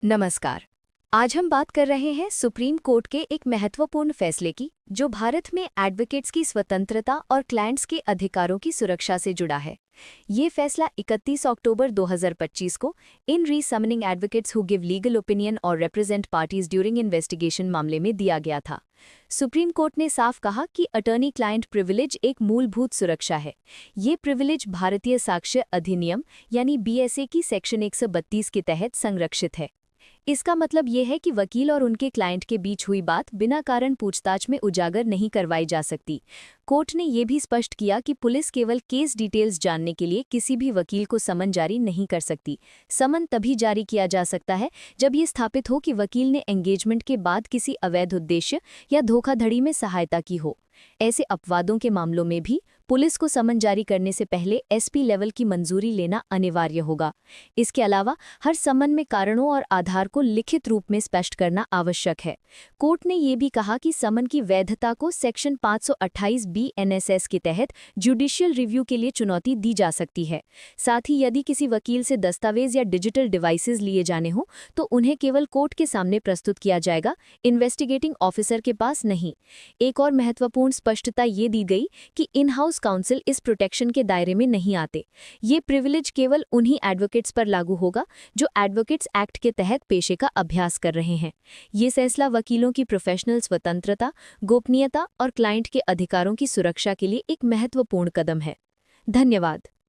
नमस्कार। आज हम बात कर रहे हैं सुप्रीम कोर्ट के एक महत्वपूर्ण फैसले की, जो भारत में एडवोकेट्स की स्वतंत्रता और क्लाइंट्स के अधिकारों की सुरक्षा से जुड़ा है। ये फैसला 31 अक्टूबर 2025 को in re summoning advocates who give legal opinion और रिप्रेजेंट पार्टीज ड्यूरिंग इन्वेस्टिगेशन मामले में दिया गया था। सुप्रीम कोर्ट ने साफ कहा कि अटर्नी क्लाइंट प्रिविलेज एक मूलभूत सुरक्षा है। ये प्रिविलेज भारतीय साक्ष्य अधिनियम यानी BSA की सेक्शन 132 के तहत संरक्षित है। इसका मतलब ये है कि वकील और उनके क्लाइंट के बीच हुई बात बिना कारण पूछताछ में उजागर नहीं करवाई जा सकती। कोर्ट ने ये भी स्पष्ट किया कि पुलिस केवल केस डिटेल्स जानने के लिए किसी भी वकील को समन जारी नहीं कर सकती। समन तभी जारी किया जा सकता है जब ये स्थापित हो कि वकील ने एंगेजमेंट के बाद किसी अवैध उद्देश्य या धोखाधड़ी में सहायता की हो। ऐसे अपवादों के मामलों में भी पुलिस को समन जारी करने से पहले SP लेवल की मंजूरी लेना अनिवार्य होगा। इसके अलावा हर समन में कारणों और आधार को लिखित रूप में स्पष्ट करना आवश्यक है। कोर्ट ने ये भी कहा कि समन की वैधता को सेक्शन 528B NSS के तहत जुडिशियल रिव्यू के लिए चुनौती दी जा सकती है। साथ ही यदि किसी वकील से दस्तावेज या डिजिटल डिवाइसेज लिए जाने हों तो उन्हें केवल कोर्ट के सामने प्रस्तुत किया जाएगा, इन्वेस्टिगेटिंग ऑफिसर के पास नहीं। एक और महत्वपूर्ण स्पष्टता ये दी गई कि इन हाउस काउंसिल इस प्रोटेक्शन के दायरे में नहीं आते। ये प्रिविलेज केवल उन्हीं एडवोकेट्स पर लागू होगा जो एडवोकेट्स एक्ट के तहत पेशे का अभ्यास कर रहे हैं। ये फैसला वकीलों की प्रोफेशनल स्वतंत्रता, गोपनीयता और क्लाइंट के अधिकारों की सुरक्षा के लिए एक महत्वपूर्ण कदम है। धन्यवाद।